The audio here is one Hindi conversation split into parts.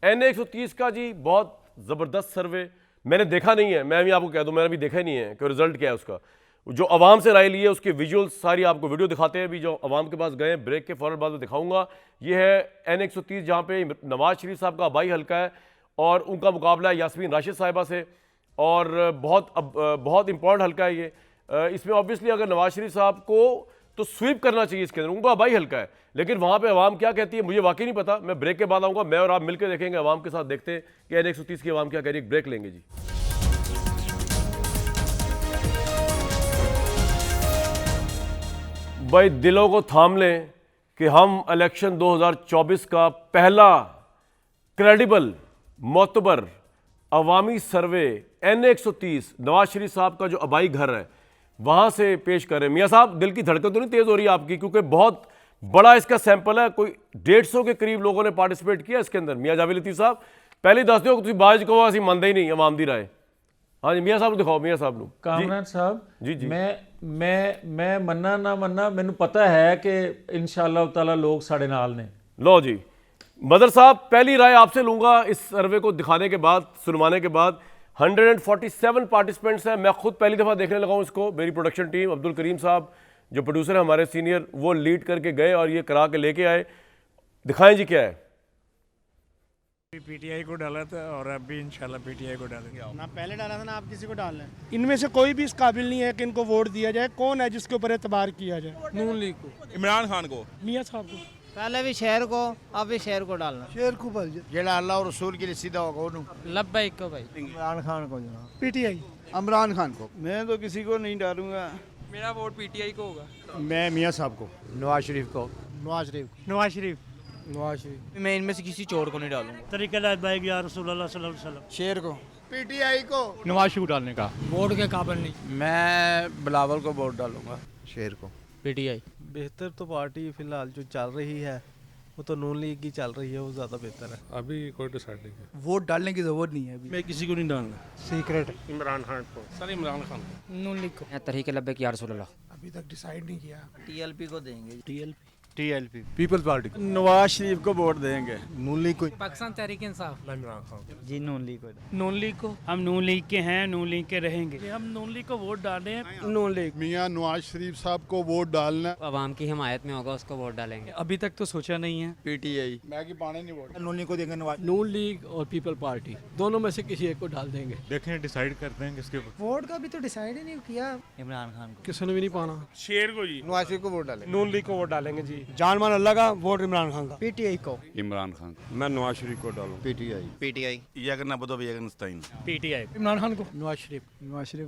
NA 130 का जी बहुत ज़बरदस्त सर्वे मैंने देखा नहीं है, मैं भी आपको कह दूं मैंने भी देखा ही नहीं है कि रिजल्ट क्या है उसका। जो आवाम से राय ली है उसके विजुअल्स सारी आपको वीडियो दिखाते हैं, अभी जो आवाम के पास गए ब्रेक के फ़ौरन बाद में दिखाऊंगा। ये है NA 130 जहाँ पे नवाज शरीफ साहब का आबाई हल्का है और उनका मुकाबला है यास्मीन राशिद साहिबा से, और बहुत इंपॉर्टेंट हल्का है ये। इसमें ऑब्वियसली अगर नवाज शरीफ साहब को तो स्वीप करना चाहिए इसके अंदर, उनका आबाई हल्का है, लेकिन वहाँ पे अवाम क्या कहती है मुझे वाकई नहीं पता। मैं ब्रेक के बाद आऊँगा, मैं और आप मिलकर देखेंगे, अवाम के साथ देखते हैं कि NA 130 की अवाम क्या कह रही है। ब्रेक लेंगे जी। भाई दिलों को थाम लें कि हम इलेक्शन 2024 का पहला क्रेडिबल मोतबर अवामी सर्वे NA 130 नवाज शरीफ साहब का जो आबाई घर है वहाँ से पेश करें। मियाँ साहब दिल की धड़कन तो नहीं तेज़ हो रही है आपकी, क्योंकि बहुत बड़ा इसका सैंपल है, कोई 150 के करीब लोगों ने पार्टिसिपेट किया इसके अंदर। मियाँ जावेद लतीफ़ साहब पहले दस दो तुम बाज कहो असं मनते ही नहीं अवाम की राय। हाँ जी मियाँ साहब दिखाओ, मियाँ साहब ਨੂੰ कामरान साहब जी जी मैं मन्ना ना मन्ना मैनू पता है कि इंशाअल्लाह ताला लोग साढ़े नाल ने। लो जी मदर साहब पहली राय आपसे लूँगा इस सर्वे को दिखाने के बाद, सुनवाने के बाद। 147 पार्टिसिपेंट्स हैं, मैं खुद पहली दफ़ा देखने लगा हूँ इसको। मेरी प्रोडक्शन टीम अब्दुल करीम साहब जो प्रोड्यूसर है हमारे सीनियर, वो लीड करके गए और ये करा के लेके आए। दिखाएं जी क्या है। पीटीआई को डाला था और अब भी इंशाल्लाह पीटीआई को डालेंगे। ना पहले डाला था ना आप किसी को डाल रहे हैं। इनमें से कोई भी इस काबिल नहीं है कि इनको वोट दिया जाए। कौन है जिसके ऊपर एतबार किया जाए? नून लीग को, इमरान खान को, मियाँ साहब को। पहले भी शहर को अब भी शहर को डालना। शेर को भाई जेड़ा अल्लाह और रसूल के लिए सीधा होगा उन्हों। लब्बैक को भाई। इमरान खान को जनाब। पीटीआई। इमरान खान को। मैं तो किसी को नहीं डालूंगा। मेरा वोट पीटीआई को होगा। मैं मियाँ साहब को। नवाज शरीफ को। नवाज शरीफ। नवाज शरीफ। नवाज शरीफ। मैं इनमें से किसी चोर को नहीं डालूंगा। तरीक़े भाई या रसूलुल्लाह सल्लल्लाहु अलैहि वसल्लम। शेर को। पीटीआई को। नवाज शरीफ डालने का। वोट के काबिल नहीं। मैं बिलावल को वोट डालूंगा। शेर को। पीटीआई। बेहतर तो पार्टी फिलहाल जो चल रही है वो तो नून लीग की चल रही है, वो ज़्यादा बेहतर है। अभी कोई डिसाइड नहीं है। वोट डालने की जरूरत नहीं है अभी। मैं किसी को नहीं डालना। सीक्रेट। इमरान खान को। सर इमरान खान को। नून लीग को। तरीके लब्बैक या रसूलुल्लाह। अभी तक डिसाइड नहीं किया। टीएलपी को देंगे। TLP. People's party. Nawaz Sharif को वोट देंगे। नून लीग को। पाकिस्तान तहरीक इंसाफ। इमरान खान। जी नून लीग को। नून लीग को। हम नून लीग के हैं, नून लीग के रहेंगे। हम नून लीग को वोट डाल रहे हैं। नून लीग। मियाँ नवाज शरीफ साहब को वोट डालना। अवाम की हिमायत में होगा उसको वोट डालेंगे। अभी तक तो सोचा नहीं है। पीटीआई। मैं कि पाने नहीं वोट। नून लीग को देंगे नवाज। नून लीग और पीपल पार्टी दोनों में से किसी एक को डाल देंगे। देखें डिसाइड करते हैं किसके ऊपर। वोट का भी तो डिसाइड ही नहीं किया। इमरान खान को। किसी ने भी नहीं पाना। शेर को जी। नवाज शरीफ को वोट डालेंगे। नून लीग को वोट डालेंगे जी। जान मान अल्लाह का वोट इमरान खान का। पीटीआई को। इमरान खान। मैं नवाज शरीफ को डालूँ। PTI. PTI. PTI. Imran Khan को। नवाज शरीफ। नवाज शरीफ।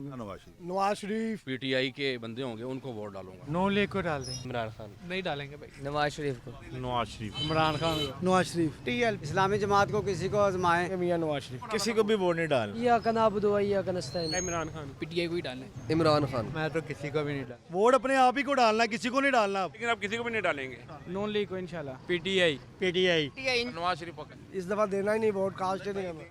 नवाज शरीफ। पीटीआई के बंदे होंगे उनको वोट डालूंगा। नून लीग को डाल दें। इमरान खान। नहीं डालेंगे भाई। नवाज शरीफ को। नवाज शरीफ। इमरान खान को। नवाज शरीफ। टीएलपी। इस्लामी जमात को किसी को आजमाएं। मियाँ नवाज शरीफ। किसी को भी वोट नहीं डालना। या कनाबुदु या कनस्ताइन। इमरान खान। पीटीआई को ही डालें। इमरान खान। मैं तो किसी को भी नहीं डाल। वोट अपने आप ही को डालना, किसी को नहीं डालना। लेकिन आप किसी को भी नहीं डालेंगे। नून लीग को इंशाल्लाह। पीटीआई। पीटीआई। नवाज शरीफ को। इस दफा देना ही नहीं वोट, कास्ट नहीं हमें।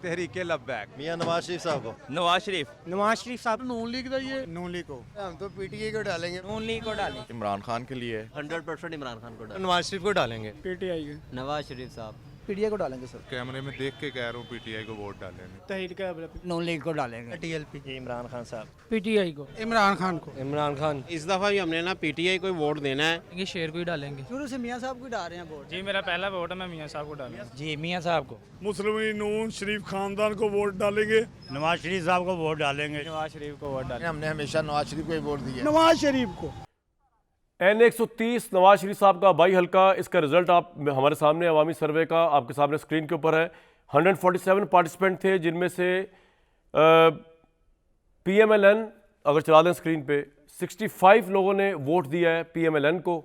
तहरीके लब्बैक। मियाँ नवाज शरीफ साहब को। नवाज शरीफ। नवाज शरीफ साहब नून लीग का ये। नून लीग को। हम तो पीटीआई को डालेंगे। नून लीग को डालें। इमरान खान के लिए 100% इमरान खान को डालें। नवाज शरीफ को डालेंगे। पीटीआई को। नवाज शरीफ साहब। पीटीआई को डालेंगे सर। कैमरे में देख के कह रहा हूँ पीटीआई को वोट डालेंगे। तहरीक। नून लीग को डालेंगे। टीएलपी। इमरान खान साहब। पीटीआई को। इमरान खान को। इमरान खान। इस दफा भी हमने ना पीटीआई को वोट देना है। ये शेर को ही डालेंगे। शुरू से मियाँ साहब को डाल रहे हैं वोट। जी मेरा पहला वोट है, मैं मियाँ साहब को डालूंगा। जी मियाँ साहब को। मुस्लिम नून शरीफ खानदान को वोट डालेंगे। नवाज शरीफ साहब को वोट डालेंगे। नवाज शरीफ को वोट डालेंगे। हमने हमेशा नवाज शरीफ को ही वोट दिया। नवाज शरीफ को। NA 130 नवाज शरीफ साहब का आबाई हल्का, इसका रिजल्ट आप हमारे सामने अवामी सर्वे का आपके सामने स्क्रीन के ऊपर है। 147 पार्टिसिपेंट थे, जिनमें से PMLN अगर चला दें स्क्रीन पे 65 लोगों ने वोट दिया है PMLN को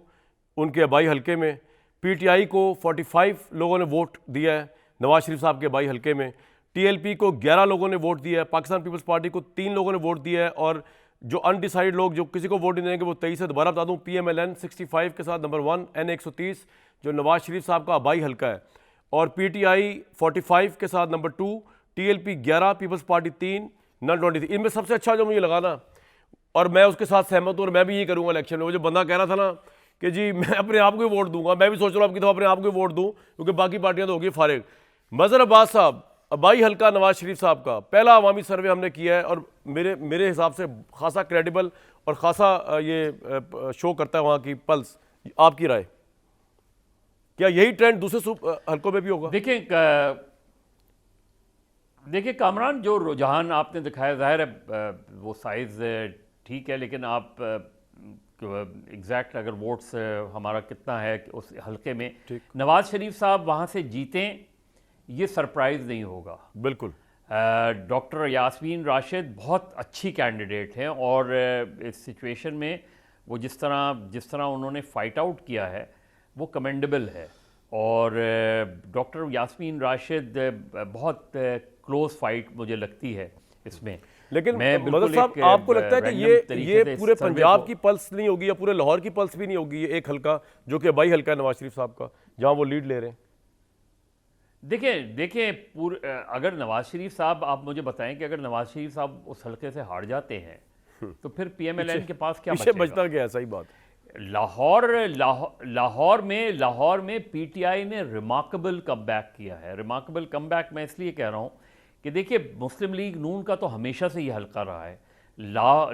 उनके आबाई हल्के में। PTI को 45 लोगों ने वोट दिया है नवाज शरीफ साहब के आबाई हल्के में। TLP को 11 लोगों ने वोट दिया है। पाकिस्तान पीपल्स पार्टी को 3 लोगों ने वोट दिया है। और जो अनडिसाइड लोग जो किसी को वोट नहीं देंगे वो 23 है। दोबारा बता दूं, PMLN 65 के साथ नंबर 1, NA 130 जो नवाज शरीफ साहब का आबाई हल्का है, और PTI 45 के साथ नंबर 2, TLP 11, पीपल्स पार्टी 3, नन 23। इनमें सबसे अच्छा जो मुझे लगा ना, और मैं उसके साथ सहमत हूँ और मैं भी यही करूँगा इलेक्शन में, वो जो बंदा कह रहा था ना कि जी मैं अपने आप को ही वोट दूंगा। मैं भी सोच रहा हूँ अब की दफ़ा अपने आप को ही वोट दूँ, क्योंकि बाकी पार्टियां तो होगी फारिग। मज़हर अब्बास साहब, अबाई हल्का नवाज शरीफ साहब का पहला अवामी सर्वे हमने किया है और मेरे हिसाब से खासा क्रेडिबल और खासा ये शो करता है वहाँ की पल्स। आपकी राय, क्या यही ट्रेंड दूसरे हल्कों में भी होगा? देखिए कामरान, जो रुझान आपने दिखाया ज़ाहिर है वो साइज़ ठीक है, लेकिन आप एग्जैक्ट अगर वोट्स हमारा कितना है उस हल्के में, नवाज शरीफ साहब वहाँ से जीतें ये सरप्राइज़ नहीं होगा। बिल्कुल। डॉक्टर यास्मीन राशिद बहुत अच्छी कैंडिडेट हैं और इस सिचुएशन में वो जिस तरह उन्होंने फ़ाइट आउट किया है वो कमेंडेबल है। और डॉक्टर यास्मीन राशिद बहुत क्लोज फाइट मुझे लगती है इसमें। लेकिन मैं मदद साहब, आपको लगता है कि ये पूरे पंजाब की पल्स नहीं होगी या पूरे लाहौर की पल्स भी नहीं होगी? ये एक हल्का जो कि अबाई हल्का है नवाज शरीफ साहब का, जहां वो लीड ले रहे हैं। देखिए अगर नवाज शरीफ साहब, आप मुझे बताएं कि अगर नवाज शरीफ साहब उस हल्के से हार जाते हैं तो फिर PMLN के पास क्या बचता क्या है? सही बात। लाहौर में PTI ने रिमार्केबल कमबैक किया है। रिमार्केबल कमबैक मैं इसलिए कह रहा हूँ कि देखिए मुस्लिम लीग नून का तो हमेशा से ये हल्का रहा है।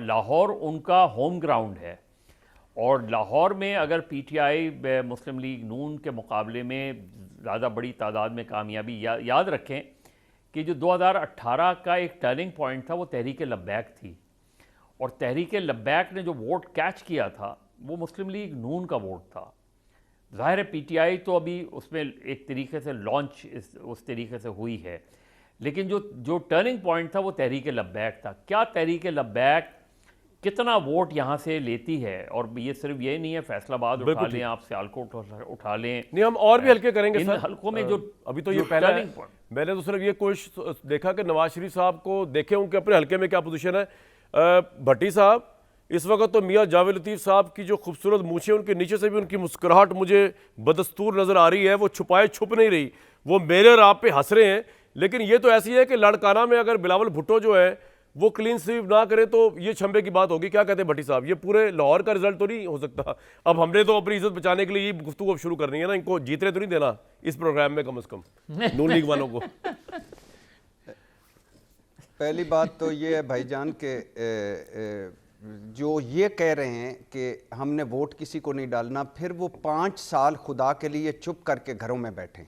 लाहौर उनका होम ग्राउंड है और लाहौर में अगर PTI मुस्लिम लीग नून के मुकाबले में ज़्यादा बड़ी तादाद में कामयाबी, याद रखें कि जो 2018 का एक टर्निंग पॉइंट था वो तहरीक लब्बैक थी और तहरीक लब्बैक ने जो वोट कैच किया था वो मुस्लिम लीग नून का वोट था। ज़ाहिर है PTI तो अभी उसमें एक तरीके से लॉन्च उस तरीके से हुई है, लेकिन जो टर्निंग पॉइंट था वो तहरीक लब्बैक था। क्या तहरीक लब्बैक कितना वोट यहाँ से लेती है? और ये सिर्फ ये नहीं है फैसलाबाद उठा लें, आप सियालकोट उठा लें, नहीं हम और भी हल्के करेंगे इन सर। हल्कों में जो अभी तो ये पहला है। मैंने तो सिर्फ ये कोशिश देखा कि नवाज शरीफ साहब को देखें उनके अपने हल्के में क्या पोजीशन है। भट्टी साहब, इस वक्त तो मियाँ जावेद लतीफ़ साहब की जो खूबसूरत मूछें, उनके नीचे से भी उनकी मुस्कुराहट मुझे बदस्तूर नज़र आ रही है। वो छुपाए छुप नहीं रही, वो मेरे और आप पे हंस रहे हैं। लेकिन ये तो ऐसी है कि लड़काना में अगर बिलावल भुट्टो जो है वो क्लीन स्वीप ना करे तो ये छंबे की बात होगी। क्या कहते हैं भट्टी साहब, ये पूरे लाहौर का रिजल्ट तो नहीं हो सकता? अब हमने तो अपनी इज्जत बचाने के लिए ये गुफ्तगू अब शुरू करनी है ना, इनको जीतने तो नहीं देना इस प्रोग्राम में कम से कम नून लीग वालों को। पहली बात तो ये है भाईजान के जो ये कह रहे हैं कि हमने वोट किसी को नहीं डालना, फिर वो 5 साल खुदा के लिए चुप करके घरों में बैठे।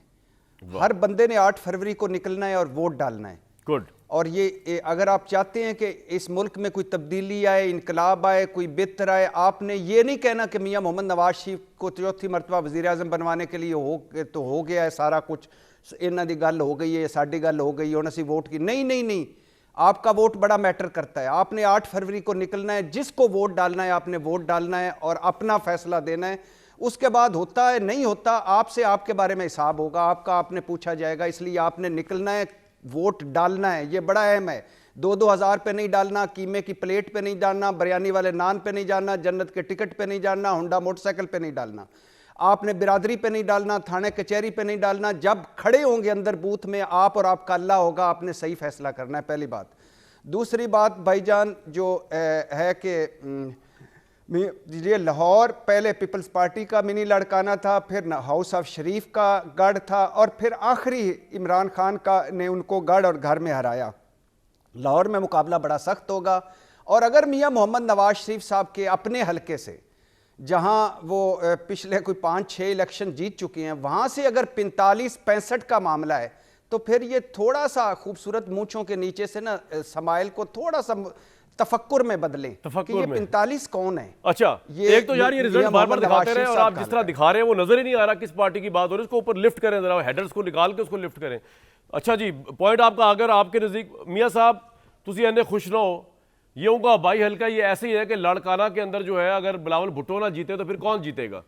हर बंदे ने 8 फरवरी को निकलना है और वोट डालना है। गुड। और ये अगर आप चाहते हैं कि इस मुल्क में कोई तब्दीली आए, इनकलाब आए, कोई बेहतर आए, आपने ये नहीं कहना कि मियाँ मोहम्मद नवाज शरीफ को चौथी मरतबा वज़ीर आज़म बनवाने के लिए हो गया है सारा कुछ, इन्हों की गल हो गई है, साड़ी गल हो गई है, उन्हें वोट की। नहीं, आपका वोट बड़ा मैटर करता है। आपने 8 फरवरी को निकलना है, जिसको वोट डालना है आपने वोट डालना है और अपना फैसला देना है। उसके बाद होता है नहीं होता, आपसे आपके बारे में हिसाब होगा, आपने पूछा जाएगा। इसलिए आपने निकलना है, वोट डालना है, ये बड़ा अहम है। 2-2 हज़ार पे नहीं डालना, कीमे की प्लेट पे नहीं डालना, बिरयानी वाले नान पे नहीं जाना, जन्नत के टिकट पे नहीं डालना, होंडा मोटरसाइकिल पे नहीं डालना, आपने बिरादरी पे नहीं डालना, थाने कचहरी पे नहीं डालना। जब खड़े होंगे अंदर बूथ में आप और आपका अल्लाह होगा, आपने सही फैसला करना है, पहली बात। दूसरी बात भाईजान जो है कि ये लाहौर पहले पीपल्स पार्टी का मिनी लड़काना था, फिर हाउस ऑफ शरीफ का गढ़ था और फिर आखिरी इमरान खान का ने उनको गढ़ और घर में हराया। लाहौर में मुकाबला बड़ा सख्त होगा और अगर मियाँ मोहम्मद नवाज शरीफ साहब के अपने हलके से, जहां वो पिछले कोई 5-6 इलेक्शन जीत चुके हैं, वहां से अगर 45-65 का मामला है तो फिर ये थोड़ा सा खूबसूरत मूंछों के नीचे से ना समाइल को थोड़ा सा तफक्कुर में बदलें कि ये 45 कौन है। अच्छा, एक तो यार ये रिजल्ट बार-बार दिखाते रहे और आप जिस तरह दिखा रहे हैं वो नजर ही नहीं आ रहा किस पार्टी की बात हो रही है। उसको ऊपर लिफ्ट करें जरा, हेडर्स को निकाल के उसको लिफ्ट करें। अच्छा जी, पॉइंट आपका अगर आपके नजदीक मियाँ साहब तुसी इन्ने खुश ना हो, ये उनका बाई हल्का ये ऐसे ही है कि लड़काना के अंदर जो है अगर बिलावल भुट्टो ना जीते तो फिर कौन जीतेगा?